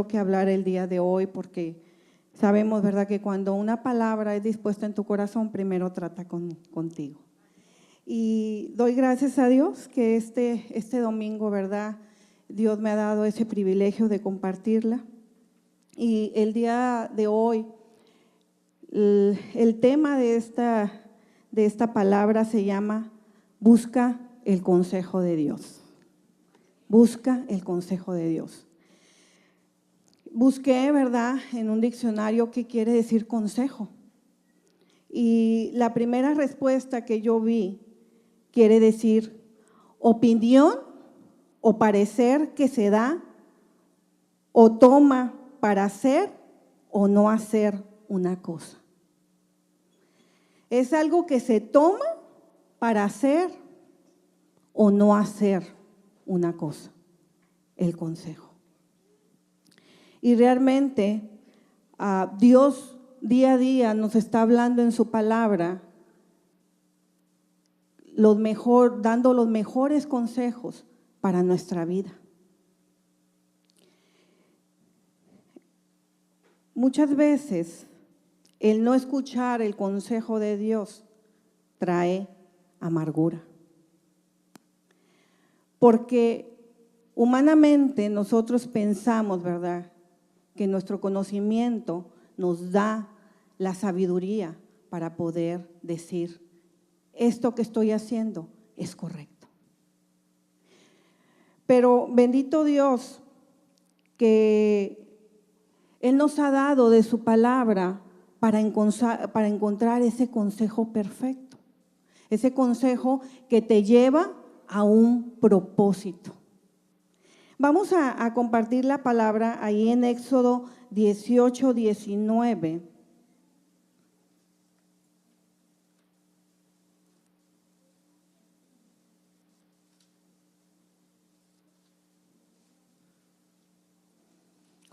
que hablar el día de hoy porque sabemos, ¿verdad?, que cuando una palabra es dispuesta en tu corazón, primero trata contigo. Y doy gracias a Dios que este domingo, ¿verdad?, Dios me ha dado ese privilegio de compartirla. Y el día de hoy, el tema de esta palabra se llama Busca el consejo de Dios. Busca el consejo de Dios. Busqué, ¿verdad?, en un diccionario qué quiere decir consejo. Y la primera respuesta que yo vi quiere decir opinión o parecer que se da o toma para hacer o no hacer una cosa. Es algo que se toma para hacer o no hacer una cosa, el consejo. Y realmente Dios día a día nos está hablando en su palabra, dando los mejores consejos para nuestra vida. Muchas veces el no escuchar el consejo de Dios trae amargura. Porque humanamente nosotros pensamos, ¿verdad?, que nuestro conocimiento nos da la sabiduría para poder decir, esto que estoy haciendo es correcto. Pero bendito Dios que Él nos ha dado de su palabra para encontrar ese consejo perfecto, ese consejo que te lleva a un propósito. Vamos a compartir la palabra ahí en Éxodo 18, 19.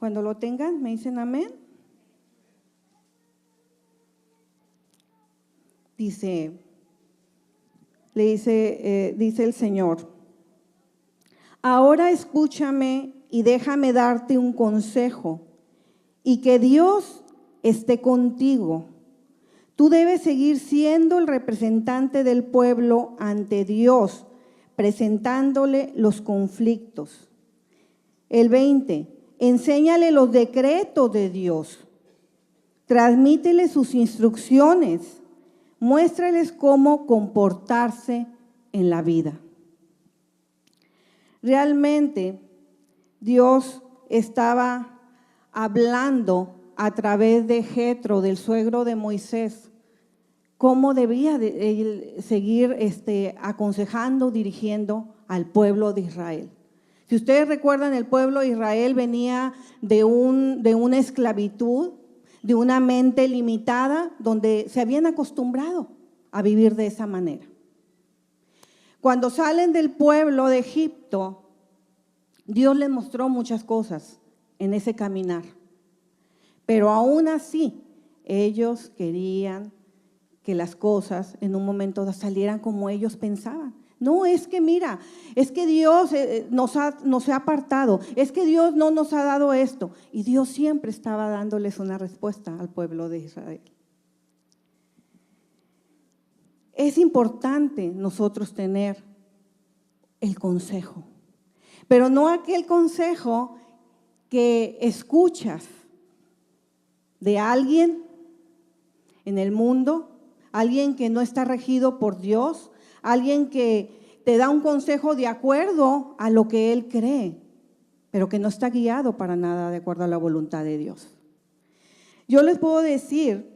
Cuando lo tengan, me dicen amén. Dice el Señor: ahora escúchame y déjame darte un consejo, y que Dios esté contigo. Tú debes seguir siendo el representante del pueblo ante Dios, presentándole los conflictos. El 20, enséñale los decretos de Dios, transmítele sus instrucciones, muéstrales cómo comportarse en la vida. Realmente Dios estaba hablando a través de Jetro, del suegro de Moisés, cómo debía de seguir aconsejando, dirigiendo al pueblo de Israel. Si ustedes recuerdan, el pueblo de Israel venía de una esclavitud, de una mente limitada, donde se habían acostumbrado a vivir de esa manera. Cuando salen del pueblo de Egipto, Dios les mostró muchas cosas en ese caminar. Pero aún así, ellos querían que las cosas en un momento salieran como ellos pensaban. No, es que mira, es que Dios nos ha apartado, es que Dios no nos ha dado esto. Y Dios siempre estaba dándoles una respuesta al pueblo de Israel. Es importante nosotros tener el consejo, pero no aquel consejo que escuchas de alguien en el mundo, alguien que no está regido por Dios, alguien que te da un consejo de acuerdo a lo que él cree, pero que no está guiado para nada de acuerdo a la voluntad de Dios. Yo les puedo decir,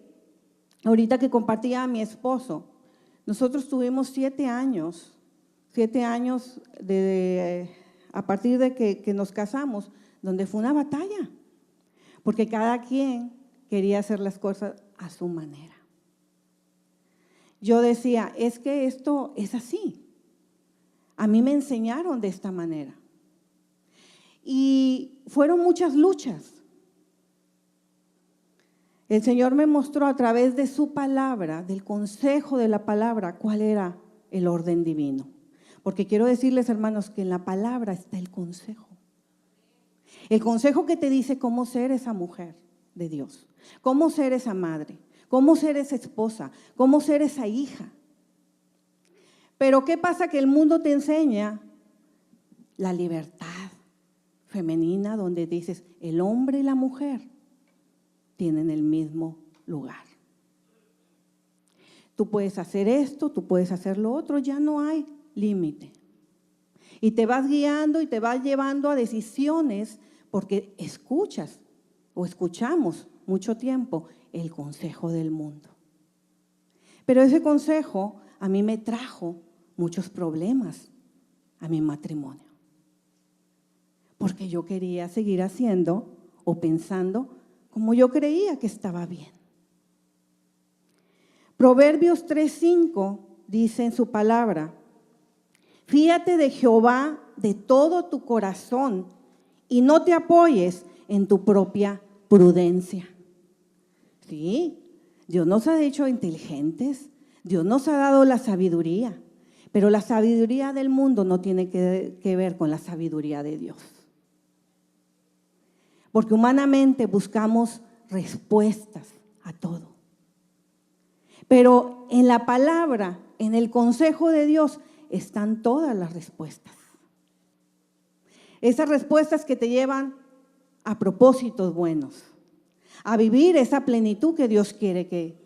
ahorita que compartía a mi esposo, nosotros tuvimos 7 años a partir de que nos casamos, donde fue una batalla, porque cada quien quería hacer las cosas a su manera. Yo decía, es que esto es así. A mí me enseñaron de esta manera. Y fueron muchas luchas. El Señor me mostró a través de su palabra, del consejo de la palabra, cuál era el orden divino. Porque quiero decirles, hermanos, que en la palabra está el consejo. El consejo que te dice cómo ser esa mujer de Dios, cómo ser esa madre, cómo ser esa esposa, cómo ser esa hija. Pero ¿qué pasa? Que el mundo te enseña la libertad femenina, donde dices, el hombre y la mujer tienen el mismo lugar. Tú puedes hacer esto, tú puedes hacer lo otro, ya no hay límite. Y te vas guiando y te vas llevando a decisiones porque escuchas o escuchamos mucho tiempo el consejo del mundo. Pero ese consejo a mí me trajo muchos problemas a mi matrimonio. Porque yo quería seguir haciendo o pensando como yo creía que estaba bien. Proverbios 3:5 dice en su palabra: fíate de Jehová de todo tu corazón y no te apoyes en tu propia prudencia. Sí, Dios nos ha hecho inteligentes, Dios nos ha dado la sabiduría, pero la sabiduría del mundo no tiene que ver con la sabiduría de Dios. Porque humanamente buscamos respuestas a todo. Pero en la palabra, en el consejo de Dios, están todas las respuestas. Esas respuestas que te llevan a propósitos buenos, a vivir esa plenitud que Dios quiere que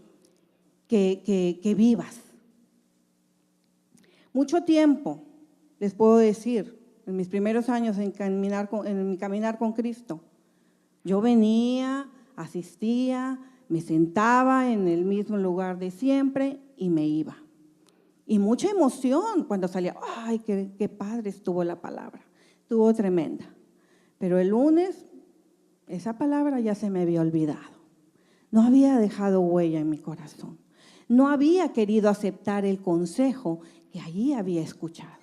vivas. Mucho tiempo, les puedo decir, en mis primeros años en mi caminar con Cristo, yo venía, asistía, me sentaba en el mismo lugar de siempre y me iba. Y mucha emoción cuando salía. ¡Ay, qué padre estuvo la palabra! Estuvo tremenda. Pero el lunes, esa palabra ya se me había olvidado. No había dejado huella en mi corazón. No había querido aceptar el consejo que allí había escuchado.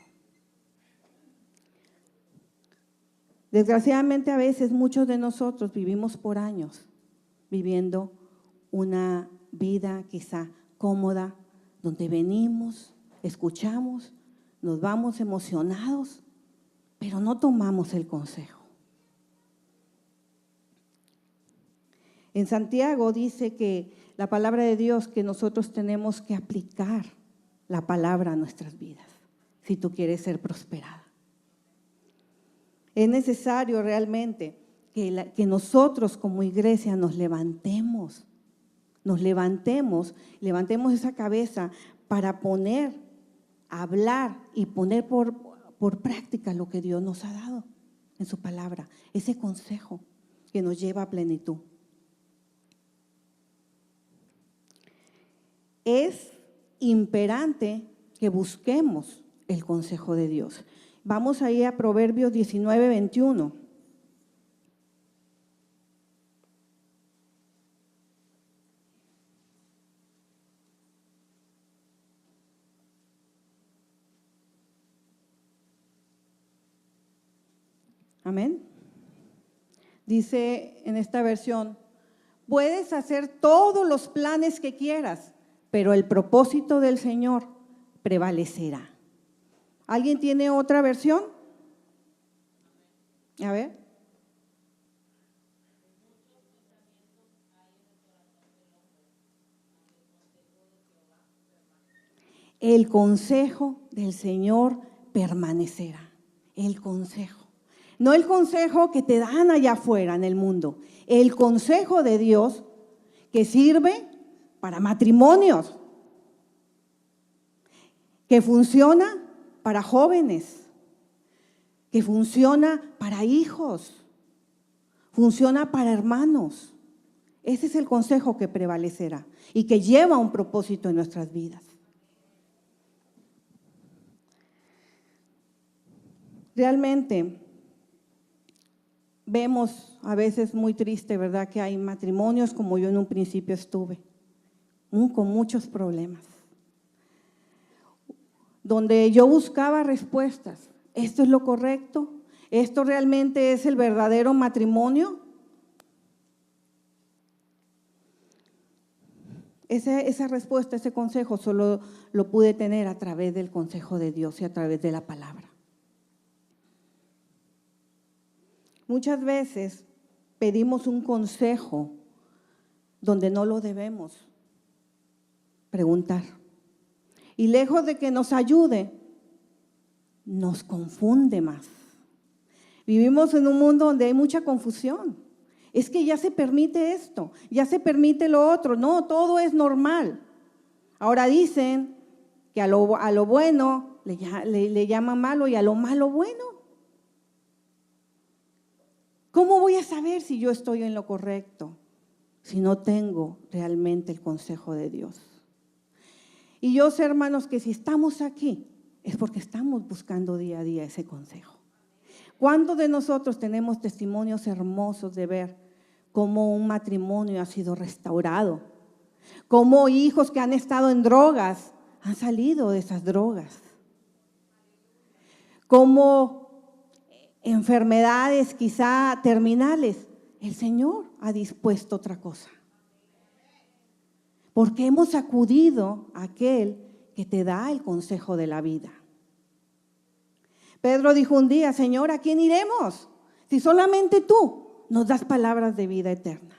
Desgraciadamente, a veces muchos de nosotros vivimos por años viviendo una vida quizá cómoda, donde venimos, escuchamos, nos vamos emocionados, pero no tomamos el consejo. En Santiago dice que la palabra de Dios, que nosotros tenemos que aplicar la palabra a nuestras vidas, si tú quieres ser prosperada. Es necesario realmente que nosotros como iglesia nos levantemos esa cabeza para hablar y poner por práctica lo que Dios nos ha dado en su palabra, ese consejo que nos lleva a plenitud. Es imperante que busquemos el consejo de Dios. Vamos a ir a Proverbios 19:21. Amén. Dice en esta versión: puedes hacer todos los planes que quieras, pero el propósito del Señor prevalecerá. ¿Alguien tiene otra versión? A ver. El consejo del Señor permanecerá. El consejo. No el consejo que te dan allá afuera en el mundo. El consejo de Dios que sirve para matrimonios, que funciona para jóvenes, que funciona para hijos, funciona para hermanos. Ese es el consejo que prevalecerá y que lleva un propósito en nuestras vidas. Realmente vemos a veces muy triste, ¿verdad?, que hay matrimonios como yo en un principio estuve, con muchos problemas, donde yo buscaba respuestas. ¿Esto es lo correcto? ¿Esto realmente es el verdadero matrimonio? Esa respuesta, ese consejo solo lo pude tener a través del consejo de Dios y a través de la palabra. Muchas veces pedimos un consejo donde no lo debemos preguntar. Y lejos de que nos ayude, nos confunde más. Vivimos en un mundo donde hay mucha confusión. Es que ya se permite esto, ya se permite lo otro. No, todo es normal. Ahora dicen que a lo bueno le llaman malo y a lo malo bueno. ¿Cómo voy a saber si yo estoy en lo correcto si no tengo realmente el consejo de Dios? Y yo sé, hermanos, que si estamos aquí es porque estamos buscando día a día ese consejo. ¿Cuántos de nosotros tenemos testimonios hermosos de ver cómo un matrimonio ha sido restaurado? Cómo hijos que han estado en drogas han salido de esas drogas. Cómo enfermedades quizá terminales, el Señor ha dispuesto otra cosa. Porque hemos acudido a aquel que te da el consejo de la vida. Pedro dijo un día: Señor, ¿a quién iremos? Si solamente tú nos das palabras de vida eterna.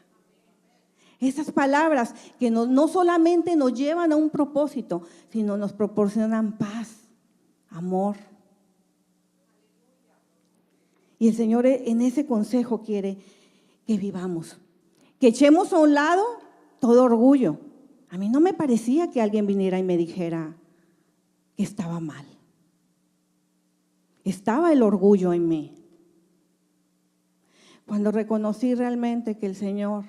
Esas palabras que no solamente nos llevan a un propósito, sino nos proporcionan paz, amor. Y el Señor en ese consejo quiere que vivamos, que echemos a un lado todo orgullo. A mí no me parecía que alguien viniera y me dijera que estaba mal. Estaba el orgullo en mí. Cuando reconocí realmente que el Señor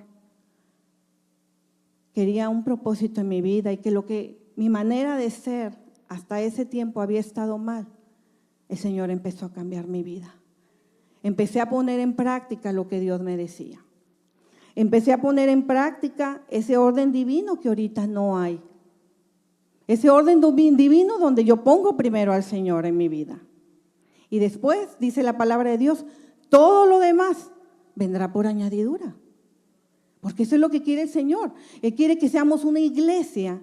quería un propósito en mi vida y que mi manera de ser hasta ese tiempo había estado mal, el Señor empezó a cambiar mi vida. Empecé a poner en práctica lo que Dios me decía. Empecé a poner en práctica ese orden divino que ahorita no hay. Ese orden divino donde yo pongo primero al Señor en mi vida. Y después, dice la palabra de Dios, todo lo demás vendrá por añadidura. Porque eso es lo que quiere el Señor. Él quiere que seamos una iglesia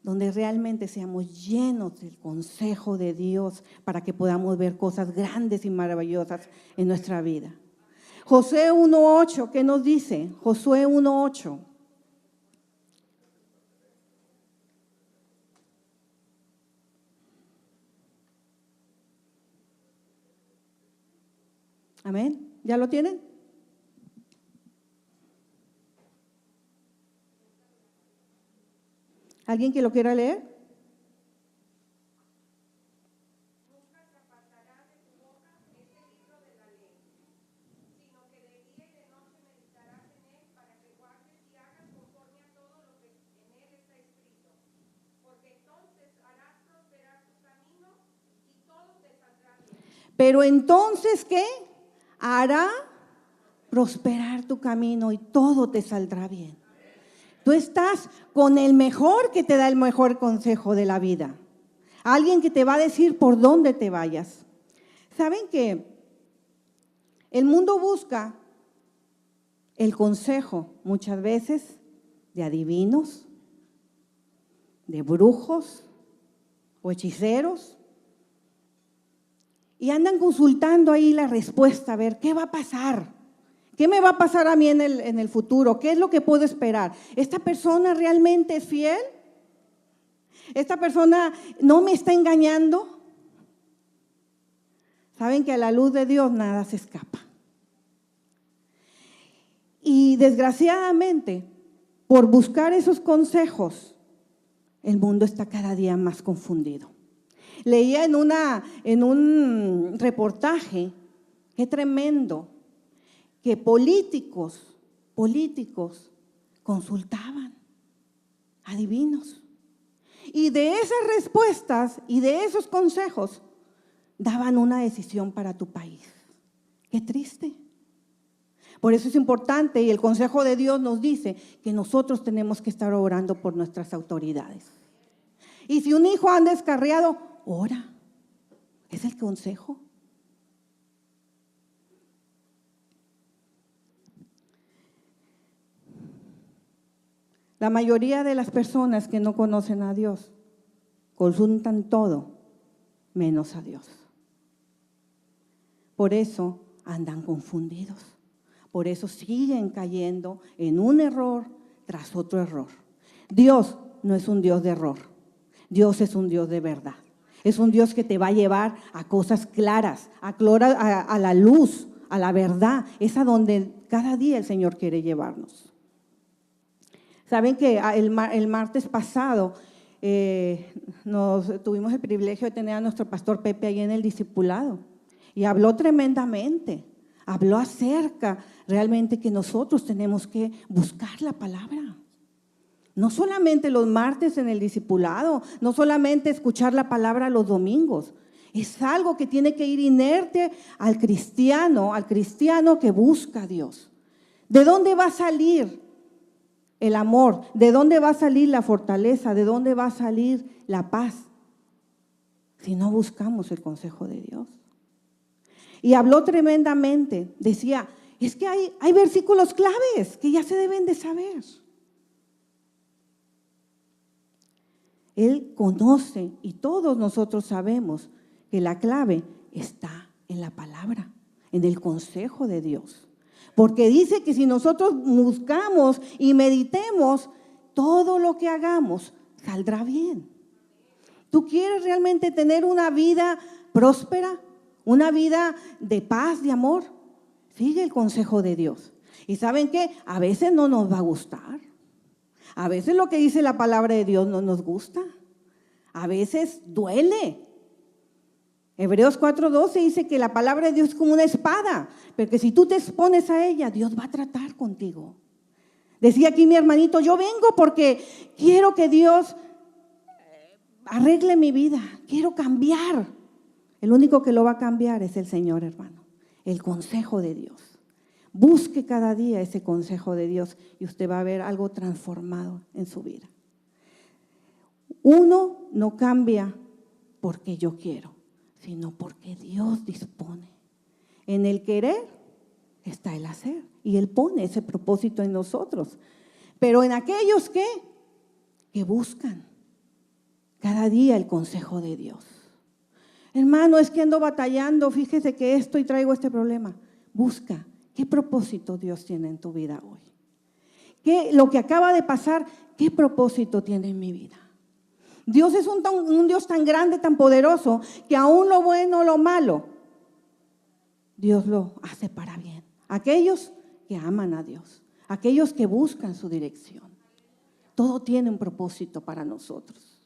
donde realmente seamos llenos del consejo de Dios para que podamos ver cosas grandes y maravillosas en nuestra vida. Josué 1:8, ¿qué nos dice? Josué 1:8. Amén. ¿Ya lo tienen? ¿Alguien que lo quiera leer? Pero entonces, ¿qué? Hará prosperar tu camino y todo te saldrá bien. Tú estás con el mejor que te da el mejor consejo de la vida. Alguien que te va a decir por dónde te vayas. ¿Saben que el mundo busca el consejo muchas veces de adivinos, de brujos o hechiceros? Y andan consultando ahí la respuesta, a ver, ¿qué va a pasar? ¿Qué me va a pasar a mí en el futuro? ¿Qué es lo que puedo esperar? ¿Esta persona realmente es fiel? ¿Esta persona no me está engañando? Saben que a la luz de Dios nada se escapa. Y desgraciadamente, por buscar esos consejos, el mundo está cada día más confundido. Leía en un reportaje, qué tremendo, que políticos consultaban adivinos. Y de esas respuestas y de esos consejos daban una decisión para tu país. Qué triste. Por eso es importante, y el consejo de Dios nos dice que nosotros tenemos que estar orando por nuestras autoridades. Y si un hijo anda descarriado, ora. Es el consejo. La mayoría de las personas que no conocen a Dios consultan todo menos a Dios. Por eso andan confundidos. Por eso siguen cayendo en un error tras otro error. Dios no es un Dios de error. Dios es un Dios de verdad. Es un Dios que te va a llevar a cosas claras, a la luz, a la verdad. Es a donde cada día el Señor quiere llevarnos. Saben que el martes pasado tuvimos el privilegio de tener a nuestro pastor Pepe ahí en el discipulado y habló tremendamente. Habló acerca realmente que nosotros tenemos que buscar la palabra. No solamente los martes en el discipulado, no solamente escuchar la palabra los domingos. Es algo que tiene que ir inerte al cristiano que busca a Dios. ¿De dónde va a salir el amor? ¿De dónde va a salir la fortaleza? ¿De dónde va a salir la paz? Si no buscamos el consejo de Dios. Y habló tremendamente. Decía, es que hay versículos claves que ya se deben de saber. Él conoce y todos nosotros sabemos que la clave está en la palabra, en el consejo de Dios. Porque dice que si nosotros buscamos y meditemos, todo lo que hagamos saldrá bien. ¿Tú quieres realmente tener una vida próspera? ¿Una vida de paz, de amor? Sigue el consejo de Dios. ¿Y saben qué? A veces no nos va a gustar. A veces lo que dice la palabra de Dios no nos gusta. A veces duele. Hebreos 4:12 dice que la palabra de Dios es como una espada, pero que si tú te expones a ella, Dios va a tratar contigo. Decía aquí mi hermanito, yo vengo porque quiero que Dios arregle mi vida, quiero cambiar. El único que lo va a cambiar es el Señor, hermano, el consejo de Dios. Busque cada día ese consejo de Dios y usted va a ver algo transformado en su vida. Uno no cambia porque yo quiero, sino porque Dios dispone. En el querer está el hacer y Él pone ese propósito en nosotros. Pero en aquellos que buscan cada día el consejo de Dios. Hermano, es que ando batallando, fíjese que esto y traigo este problema. Busca. ¿Qué propósito Dios tiene en tu vida hoy? Lo que acaba de pasar, ¿qué propósito tiene en mi vida? Dios es un Dios tan grande, tan poderoso, que aún lo bueno o lo malo, Dios lo hace para bien. Aquellos que aman a Dios, aquellos que buscan su dirección. Todo tiene un propósito para nosotros.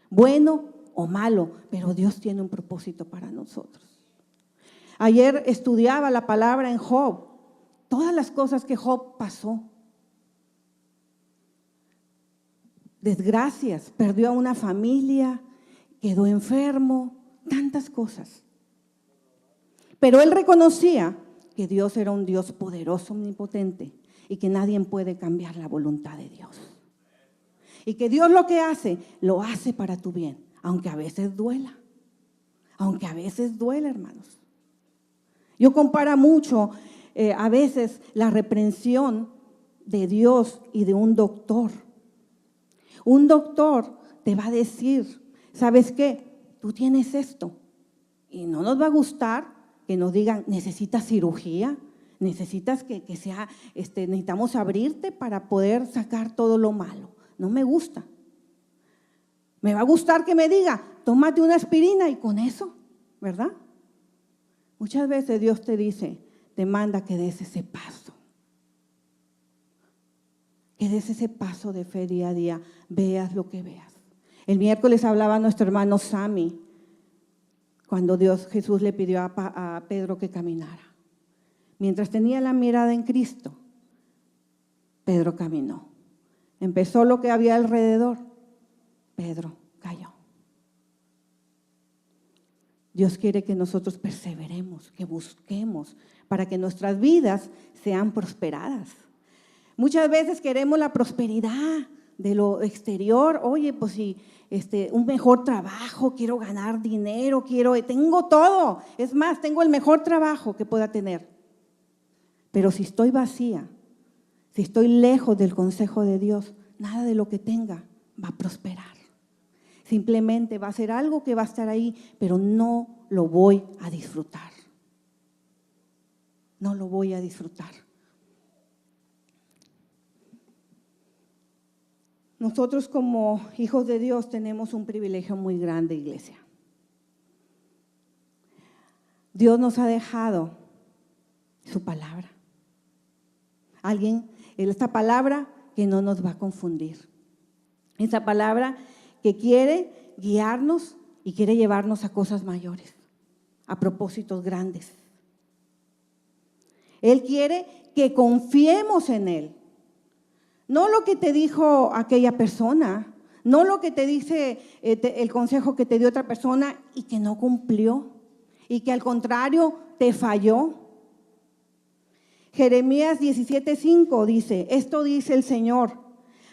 Bueno o malo, pero Dios tiene un propósito para nosotros. Ayer estudiaba la palabra en Job. Todas las cosas que Job pasó. Desgracias, perdió a una familia, quedó enfermo, tantas cosas. Pero él reconocía que Dios era un Dios poderoso, omnipotente y que nadie puede cambiar la voluntad de Dios. Y que Dios lo que hace, lo hace para tu bien, aunque a veces duela. Aunque a veces duela, hermanos. Yo comparo mucho a veces la reprensión de Dios y de un doctor. Un doctor te va a decir, ¿sabes qué? Tú tienes esto y no nos va a gustar que nos digan, necesitas cirugía, necesitas que sea, necesitamos abrirte para poder sacar todo lo malo. No me gusta. Me va a gustar que me diga, tómate una aspirina y con eso, ¿verdad? Muchas veces Dios te dice, te manda que des ese paso. Que des ese paso de fe día a día, veas lo que veas. El miércoles hablaba nuestro hermano Sammy, cuando Jesús le pidió a Pedro que caminara. Mientras tenía la mirada en Cristo, Pedro caminó. Empezó lo que había alrededor, Pedro cayó. Dios quiere que nosotros perseveremos, que busquemos para que nuestras vidas sean prosperadas. Muchas veces queremos la prosperidad de lo exterior. Oye, pues si un mejor trabajo, quiero ganar dinero, tengo todo. Es más, tengo el mejor trabajo que pueda tener. Pero si estoy vacía, si estoy lejos del consejo de Dios, nada de lo que tenga va a prosperar. Simplemente va a ser algo que va a estar ahí, pero no lo voy a disfrutar. no lo voy a disfrutar. Nosotros como hijos de Dios tenemos un privilegio muy grande, iglesia. Dios nos ha dejado su palabra. Esta palabra que no nos va a confundir. Esta palabra que quiere guiarnos y quiere llevarnos a cosas mayores, a propósitos grandes. Él quiere que confiemos en Él. No lo que te dijo aquella persona, no lo que te dice el consejo que te dio otra persona y que no cumplió, y que al contrario te falló. Jeremías 17:5 dice, esto dice el Señor,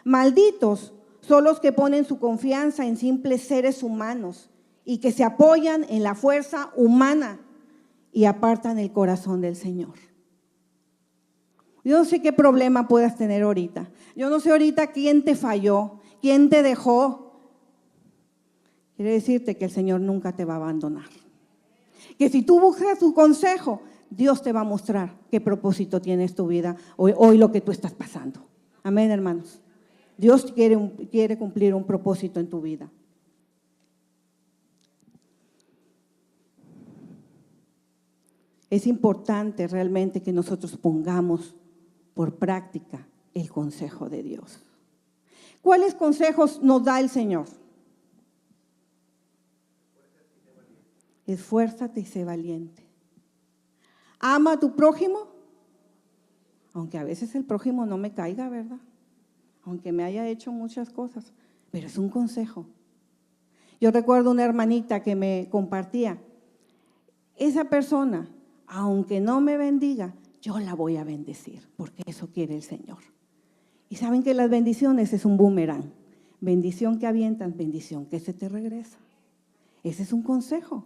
malditos son los que ponen su confianza en simples seres humanos y que se apoyan en la fuerza humana y apartan el corazón del Señor. Yo no sé qué problema puedas tener ahorita. Yo no sé ahorita quién te falló, quién te dejó. Quiere decirte que el Señor nunca te va a abandonar. Que si tú buscas su consejo, Dios te va a mostrar qué propósito tienes tu vida hoy lo que tú estás pasando. Amén, hermanos. Dios quiere cumplir un propósito en tu vida. Es importante realmente que nosotros pongamos por práctica el consejo de Dios. ¿Cuáles consejos nos da el Señor? Esfuérzate y sé valiente. Ama a tu prójimo, aunque a veces el prójimo no me caiga, ¿verdad? Aunque me haya hecho muchas cosas, pero es un consejo. Yo recuerdo una hermanita que me compartía, esa persona, aunque no me bendiga, yo la voy a bendecir, porque eso quiere el Señor. Y saben que las bendiciones es un boomerang. Bendición que avientan, bendición que se te regresa. Ese es un consejo.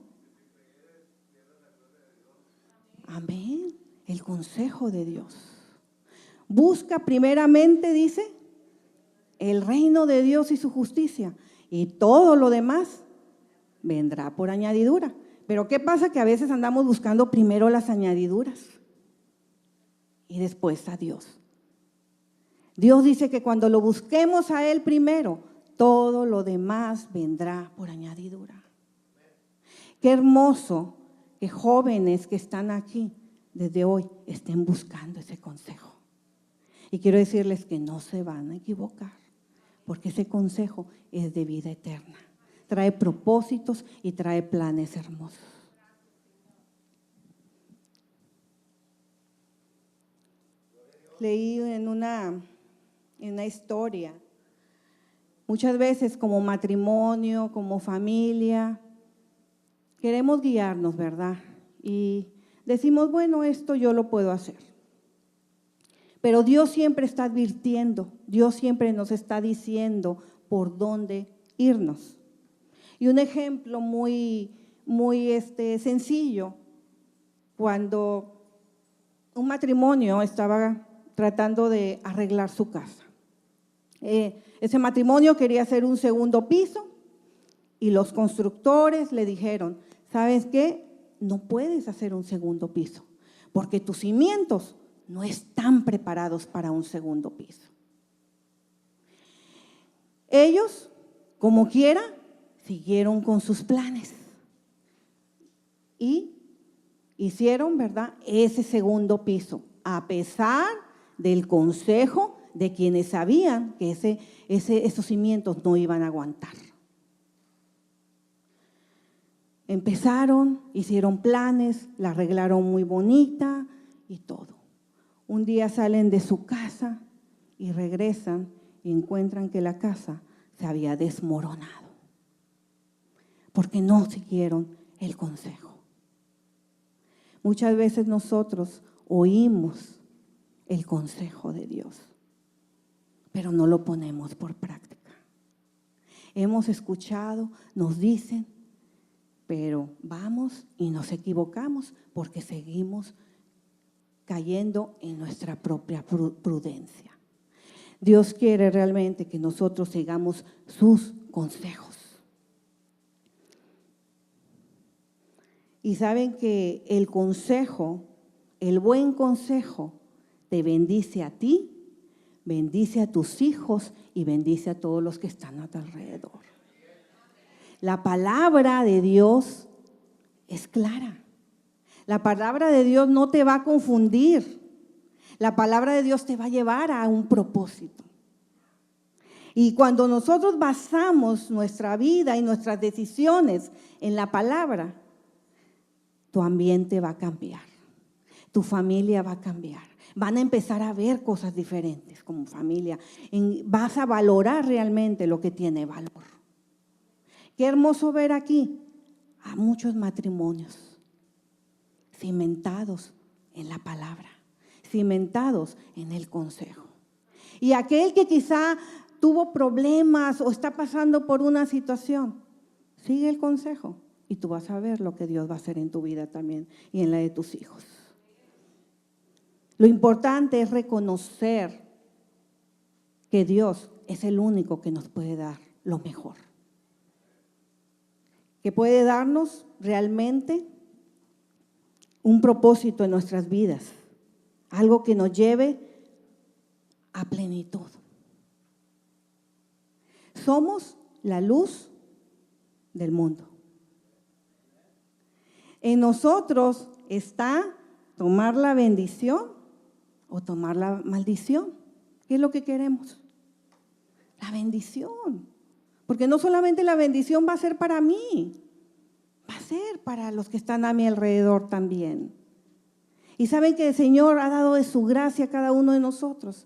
Amén. El consejo de Dios. Busca primeramente, dice, el reino de Dios y su justicia, y todo lo demás vendrá por añadidura. Pero ¿qué pasa? Que a veces andamos buscando primero las añadiduras y después a Dios. Dios dice que cuando lo busquemos a Él primero, todo lo demás vendrá por añadidura. Qué hermoso que jóvenes que están aquí desde hoy estén buscando ese consejo. Y quiero decirles que no se van a equivocar, porque ese consejo es de vida eterna. Trae propósitos y trae planes hermosos. Leí en una historia, muchas veces como matrimonio, como familia, queremos guiarnos, ¿verdad? Y decimos, bueno, esto yo lo puedo hacer. Pero Dios siempre está advirtiendo, Dios siempre nos está diciendo por dónde irnos. Y un ejemplo muy sencillo, cuando un matrimonio estaba tratando de arreglar su casa. Ese matrimonio quería hacer un segundo piso y los constructores le dijeron, ¿sabes qué? No puedes hacer un segundo piso porque tus cimientos no están preparados para un segundo piso. Ellos, como quiera, siguieron con sus planes y hicieron, ¿verdad?, ese segundo piso, a pesar del consejo de quienes sabían que esos cimientos no iban a aguantar. Empezaron, hicieron planes, la arreglaron muy bonita y todo. Un día salen de su casa y regresan y encuentran que la casa se había desmoronado porque no siguieron el consejo. Muchas veces nosotros oímos el consejo de Dios, pero no lo ponemos por práctica. Hemos escuchado, nos dicen, pero vamos y nos equivocamos porque seguimos cayendo en nuestra propia prudencia. Dios quiere realmente que nosotros sigamos sus consejos. Y saben que el consejo el buen consejo te bendice a ti, bendice a tus hijos y bendice a todos los que están a tu alrededor. La palabra de Dios es clara. La palabra de Dios no te va a confundir. La palabra de Dios te va a llevar a un propósito. Y cuando nosotros basamos nuestra vida y nuestras decisiones en la palabra, tu ambiente va a cambiar, tu familia va a cambiar, van a empezar a ver cosas diferentes como familia, vas a valorar realmente lo que tiene valor. Qué hermoso ver aquí a muchos matrimonios cimentados en la palabra, cimentados en el consejo. Y aquel que quizá tuvo problemas o está pasando por una situación, sigue el consejo y tú vas a ver lo que Dios va a hacer en tu vida también y en la de tus hijos. Lo importante es reconocer que Dios es el único que nos puede dar lo mejor, que puede darnos realmente un propósito en nuestras vidas, algo que nos lleve a plenitud. Somos la luz del mundo. En nosotros está tomar la bendición o tomar la maldición. ¿Qué es lo que queremos? La bendición. Porque no solamente la bendición va a ser para mí, va a ser para los que están a mi alrededor también. Y saben que el Señor ha dado de su gracia a cada uno de nosotros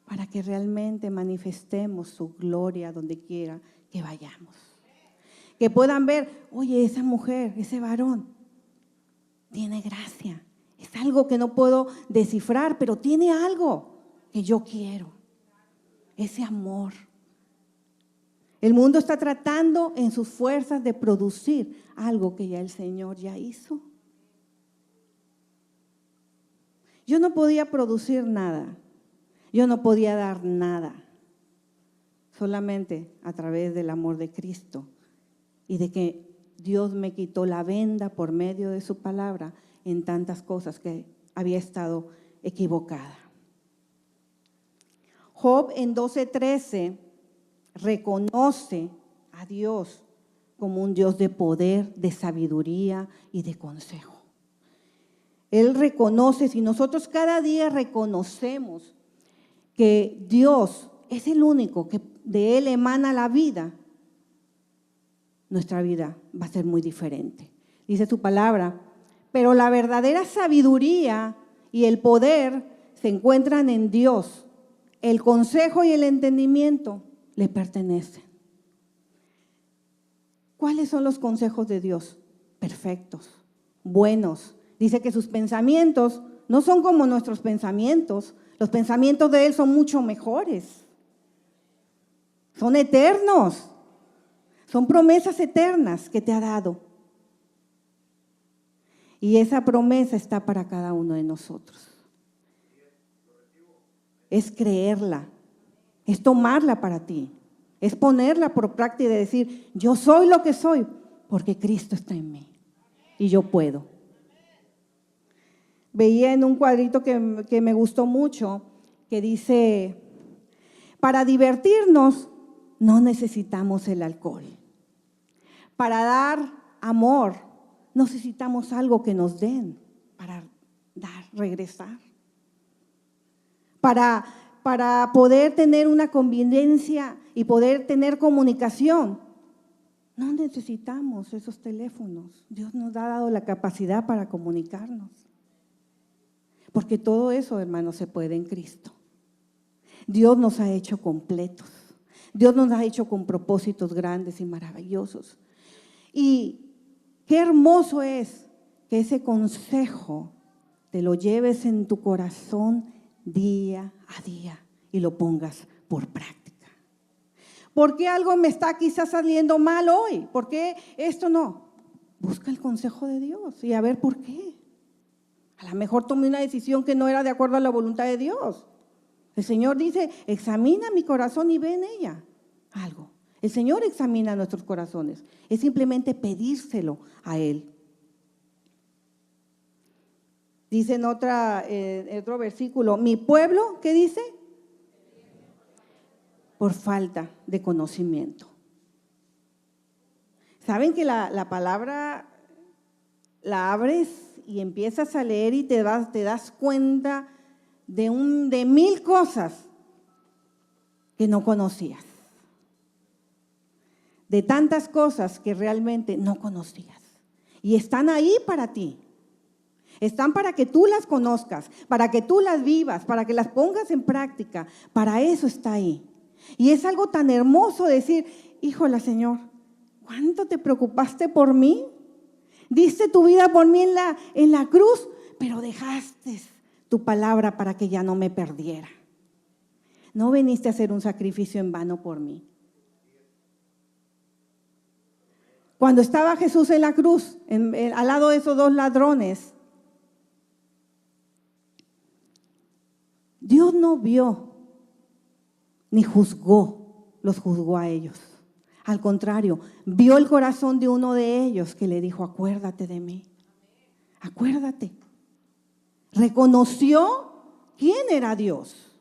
para que realmente manifestemos su gloria donde quiera que vayamos. Que puedan ver, oye, esa mujer, ese varón, tiene gracia. Es algo que no puedo descifrar, pero tiene algo que yo quiero. Ese amor. El mundo está tratando en sus fuerzas de producir algo que ya el Señor ya hizo. Yo no podía producir nada. Yo no podía dar nada. Solamente a través del amor de Cristo y de que Dios me quitó la venda por medio de su palabra en tantas cosas que había estado equivocada. Job en 12:13 reconoce a Dios como un Dios de poder, de sabiduría y de consejo. Él reconoce, si nosotros cada día reconocemos que Dios es el único que de Él emana la vida, nuestra vida va a ser muy diferente. Dice su palabra, pero la verdadera sabiduría y el poder se encuentran en Dios. El consejo y el entendimiento le pertenecen. ¿Cuáles son los consejos de Dios? Perfectos, buenos. Dice que sus pensamientos no son como nuestros pensamientos. Los pensamientos de Él son mucho mejores. Son eternos. Son promesas eternas que te ha dado. Y esa promesa está para cada uno de nosotros. Es creerla, es tomarla para ti, es ponerla por práctica y decir, yo soy lo que soy porque Cristo está en mí y yo puedo. Veía en un cuadrito que me gustó mucho que dice, para divertirnos no necesitamos el alcohol. Para dar amor necesitamos algo que nos den para dar, regresar. Para poder tener una convivencia y poder tener comunicación, no necesitamos esos teléfonos. Dios nos ha dado la capacidad para comunicarnos. Porque todo eso, hermanos, se puede en Cristo. Dios nos ha hecho completos. Dios nos ha hecho con propósitos grandes y maravillosos. Y qué hermoso es que ese consejo te lo lleves en tu corazón día a día y lo pongas por práctica. ¿Por qué algo me está quizás saliendo mal hoy? ¿Por qué esto no? Busca el consejo de Dios y a ver por qué. A lo mejor tomé una decisión que no era de acuerdo a la voluntad de Dios. El Señor dice, examina mi corazón y ve en ella algo. El Señor examina nuestros corazones. Es simplemente pedírselo a Él. Dice en otro versículo, mi pueblo, ¿qué dice? Por falta de conocimiento. ¿Saben que la palabra la abres y empiezas a leer y te das cuenta de 1000 cosas que no conocías? De tantas cosas que realmente no conocías. Y están ahí para ti. Están para que tú las conozcas, para que tú las vivas, para que las pongas en práctica. Para eso está ahí. Y es algo tan hermoso decir, híjole, Señor, ¿cuánto te preocupaste por mí? Diste tu vida por mí en la cruz, pero dejaste tu palabra para que ya no me perdiera. No viniste a hacer un sacrificio en vano por mí. Cuando estaba Jesús en la cruz, al lado de esos 2 ladrones, Dios no vio ni los juzgó a ellos. Al contrario, vio el corazón de uno de ellos que le dijo, acuérdate de mí, acuérdate. Reconoció quién era Dios.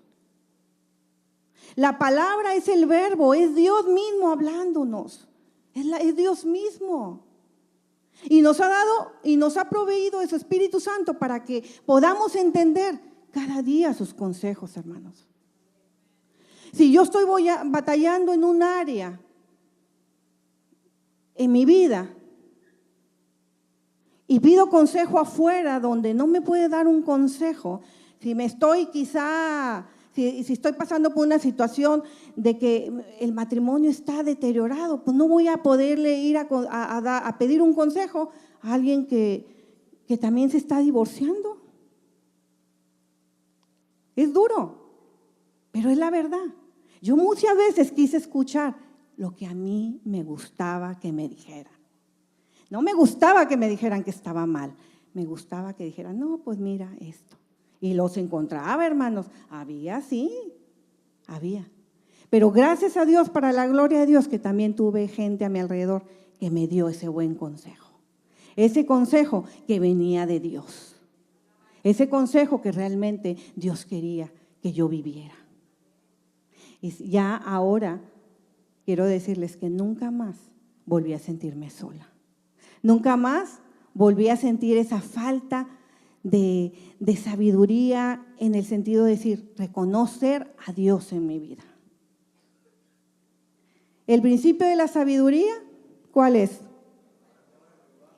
La palabra es el verbo, es Dios mismo hablándonos, es Dios mismo. Y nos ha dado y nos ha proveído de su Espíritu Santo para que podamos entender cada día sus consejos, hermanos. Si yo estoy batallando en un área en mi vida y pido consejo afuera donde no me puede dar un consejo, si estoy pasando por una situación de que el matrimonio está deteriorado, pues no voy a poderle ir a pedir un consejo a alguien que también se está divorciando. Es duro, pero es la verdad. Yo muchas veces quise escuchar lo que a mí me gustaba que me dijeran. No me gustaba que me dijeran que estaba mal, me gustaba que dijeran, no, pues mira esto. Y los encontraba, hermanos, había. Pero gracias a Dios, para la gloria de Dios, que también tuve gente a mi alrededor que me dio ese buen consejo. Ese consejo que venía de Dios. Ese consejo que realmente Dios quería que yo viviera. Y ya ahora quiero decirles que nunca más volví a sentirme sola. Nunca más volví a sentir esa falta de sabiduría en el sentido de decir, reconocer a Dios en mi vida. El principio de la sabiduría, ¿cuál es?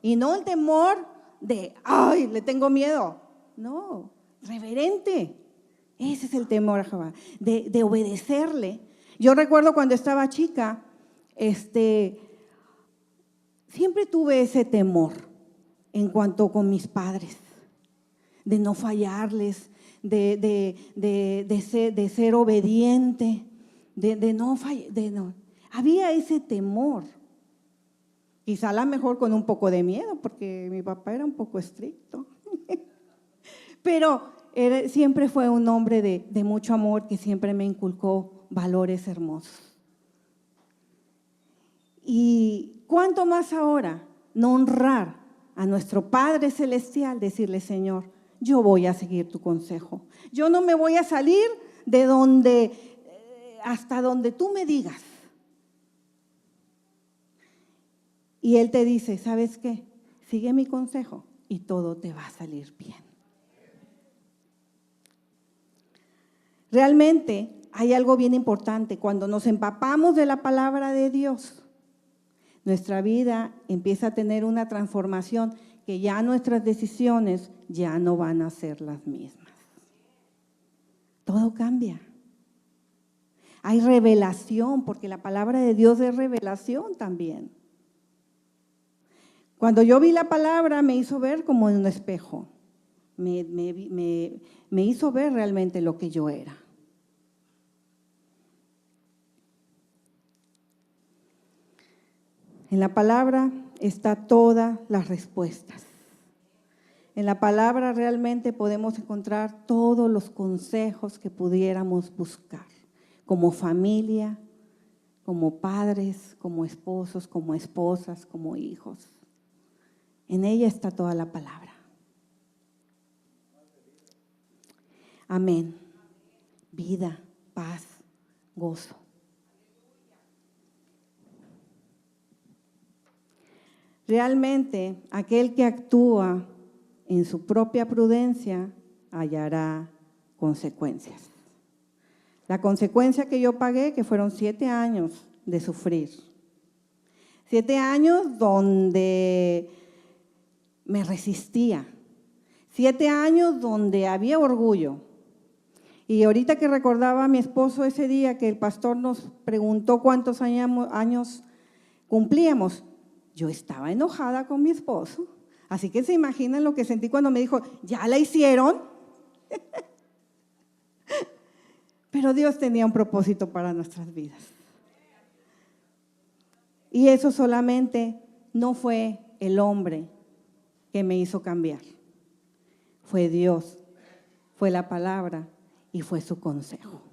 Y no el temor de, ay, le tengo miedo. No, reverente. Ese es el temor a Jehová, de obedecerle. Yo recuerdo cuando estaba chica, siempre tuve ese temor en cuanto con mis padres, de no fallarles, de ser obediente, de no fallar. Había ese temor. Quizá a lo mejor con un poco de miedo, porque mi papá era un poco estricto. Pero siempre fue un hombre de mucho amor que siempre me inculcó valores hermosos. Y cuánto más ahora no honrar a nuestro Padre Celestial, decirle, Señor, yo voy a seguir tu consejo. Yo no me voy a salir de hasta donde tú me digas. Y Él te dice, ¿sabes qué? Sigue mi consejo y todo te va a salir bien. Realmente hay algo bien importante. Cuando nos empapamos de la palabra de Dios, nuestra vida empieza a tener una transformación que ya nuestras decisiones ya no van a ser las mismas. Todo cambia. Hay revelación, porque la palabra de Dios es revelación también. Cuando yo vi la palabra me hizo ver como en un espejo. Me hizo ver realmente lo que yo era. En la palabra está todas las respuestas. En la palabra realmente podemos encontrar todos los consejos que pudiéramos buscar, como familia, como padres, como esposos, como esposas, como hijos. En ella está toda la palabra. Amén. Vida, paz, gozo. Realmente, aquel que actúa en su propia prudencia hallará consecuencias. La consecuencia que yo pagué, que fueron 7 años de sufrir. 7 años donde me resistía. 7 años donde había orgullo. Y ahorita que recordaba a mi esposo ese día que el pastor nos preguntó cuántos años cumplíamos, yo estaba enojada con mi esposo. Así que se imaginan lo que sentí cuando me dijo, ¿ya la hicieron? Pero Dios tenía un propósito para nuestras vidas. Y eso solamente no fue el hombre que me hizo cambiar. Fue Dios, fue la palabra y fue su consejo.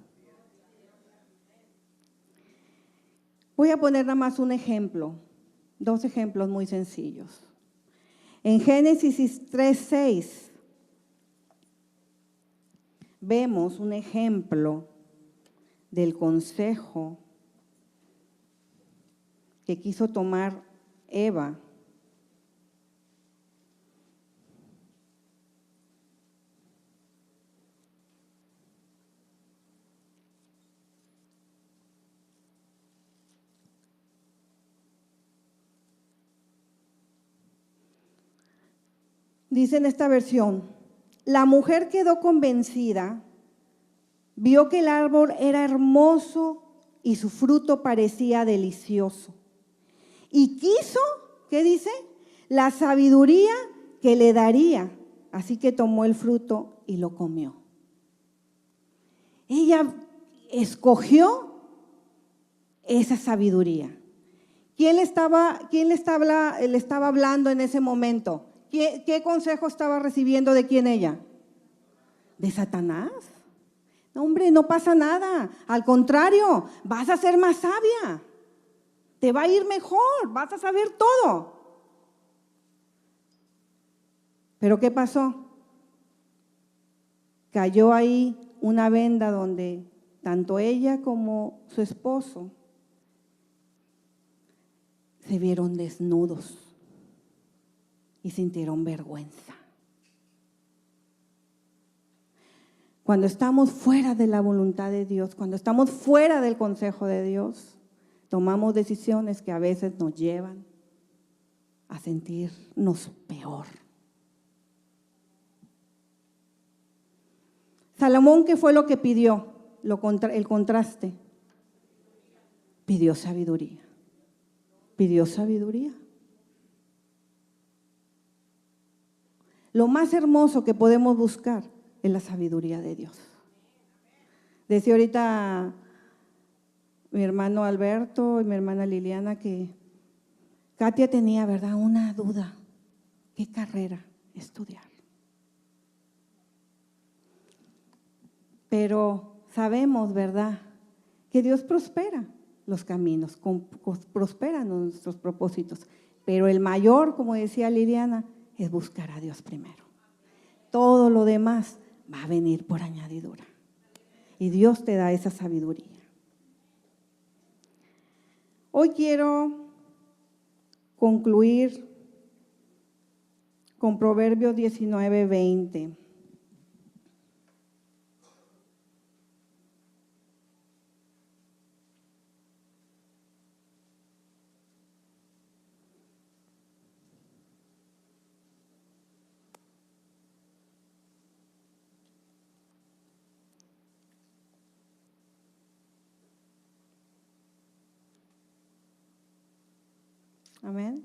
Voy a poner nada más un ejemplo, 2 ejemplos muy sencillos. En Génesis 3:6 vemos un ejemplo del consejo que quiso tomar Eva. Dice en esta versión, la mujer quedó convencida, vio que el árbol era hermoso y su fruto parecía delicioso. Y quiso, ¿qué dice? La sabiduría que le daría. Así que tomó el fruto y lo comió. Ella escogió esa sabiduría. ¿Quién le estaba hablando en ese momento? ¿Qué consejo estaba recibiendo de quién ella? ¿De Satanás? No, hombre, no pasa nada. Al contrario, vas a ser más sabia. Te va a ir mejor, vas a saber todo. ¿Pero qué pasó? Cayó ahí una venda donde tanto ella como su esposo se vieron desnudos y sintieron vergüenza. Cuando estamos fuera de la voluntad de Dios, cuando estamos fuera del consejo de Dios, tomamos decisiones que a veces nos llevan a sentirnos peor. Salomón, ¿qué fue lo que pidió? El contraste. Pidió sabiduría. Pidió sabiduría. Lo más hermoso que podemos buscar es la sabiduría de Dios. Decía ahorita mi hermano Alberto y mi hermana Liliana que Katia tenía, ¿verdad?, una duda. ¿Qué carrera estudiar? Pero sabemos, ¿verdad?, que Dios prospera los caminos, prosperan nuestros propósitos. Pero el mayor, como decía Liliana, es buscar a Dios primero. Todo lo demás va a venir por añadidura. Y Dios te da esa sabiduría. Hoy quiero concluir con Proverbios 19:20. Amén.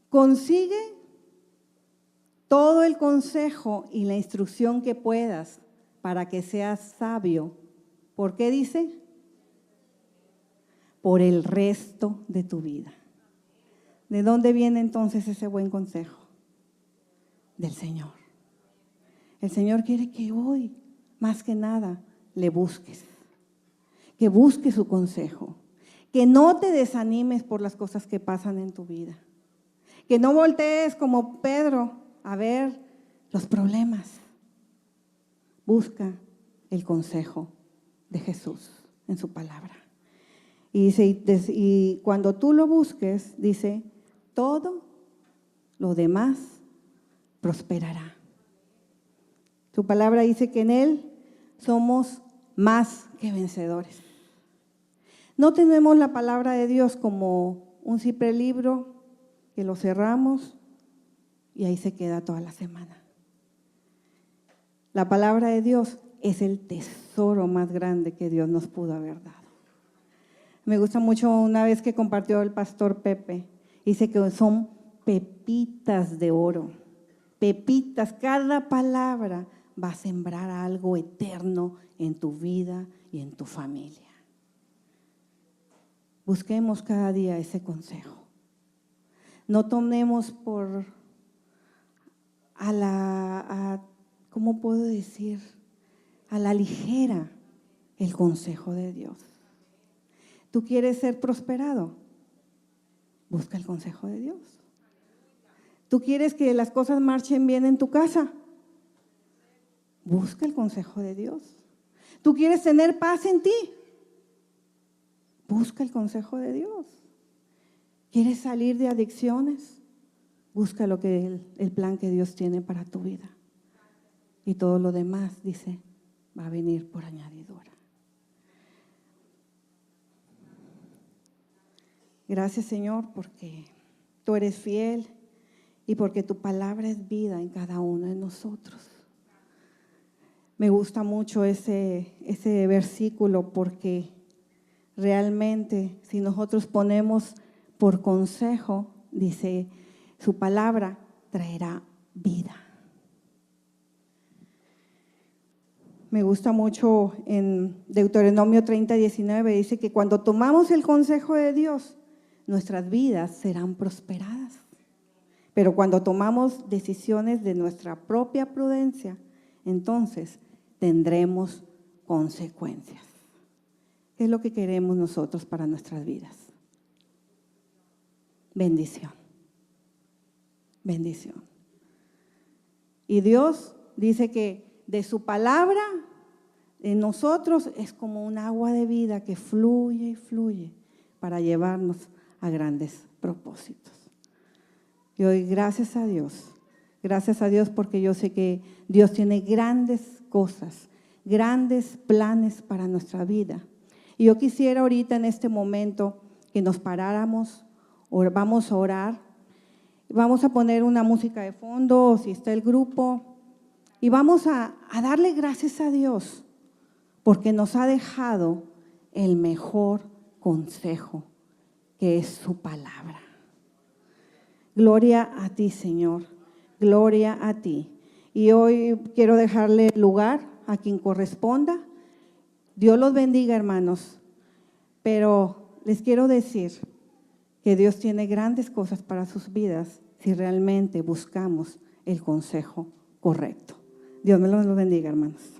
Consigue todo el consejo y la instrucción que puedas para que seas sabio. ¿Por qué dice? Por el resto de tu vida. ¿De dónde viene entonces ese buen consejo? Del Señor. El Señor quiere que hoy, más que nada, le busques. Que busques su consejo. Que no te desanimes por las cosas que pasan en tu vida. Que no voltees como Pedro a ver los problemas. Busca el consejo de Jesús en su palabra. Y dice, y cuando tú lo busques, dice, todo lo demás prosperará. Su palabra dice que en Él somos más que vencedores. No tenemos la palabra de Dios como un simple libro que lo cerramos y ahí se queda toda la semana. La palabra de Dios es el tesoro más grande que Dios nos pudo haber dado. Me gusta mucho una vez que compartió el pastor Pepe, dice que son pepitas de oro, pepitas, cada palabra va a sembrar algo eterno en tu vida y en tu familia. Busquemos cada día ese consejo. No tomemos ¿cómo puedo decir? A la ligera el consejo de Dios. ¿Tú quieres ser prosperado? Busca el consejo de Dios. ¿Tú quieres que las cosas marchen bien en tu casa? Busca el consejo de Dios. ¿Tú quieres tener paz en ti? Busca el consejo de Dios. ¿Quieres salir de adicciones? Busca el plan que Dios tiene para tu vida. Y todo lo demás, dice, va a venir por añadidura. Gracias, Señor, porque tú eres fiel y porque tu palabra es vida en cada uno de nosotros. Me gusta mucho ese versículo porque realmente si nosotros ponemos por consejo, dice, su palabra traerá vida. Me gusta mucho en Deuteronomio 30:19, dice que cuando tomamos el consejo de Dios, nuestras vidas serán prosperadas. Pero cuando tomamos decisiones de nuestra propia prudencia, entonces tendremos consecuencias. ¿Qué es lo que queremos nosotros para nuestras vidas? Bendición. Bendición. Y Dios dice que de su palabra en nosotros es como un agua de vida que fluye y fluye para llevarnos a grandes propósitos. Y hoy gracias a Dios porque yo sé que Dios tiene grandes cosas, grandes planes para nuestra vida. Y yo quisiera ahorita en este momento que nos paráramos, vamos a orar, vamos a poner una música de fondo o si está el grupo y vamos a darle gracias a Dios porque nos ha dejado el mejor consejo que es su palabra. Gloria a ti, Señor, gloria a ti. Y hoy quiero dejarle lugar a quien corresponda. Dios los bendiga, hermanos, pero les quiero decir que Dios tiene grandes cosas para sus vidas si realmente buscamos el consejo correcto. Dios me los bendiga, hermanos.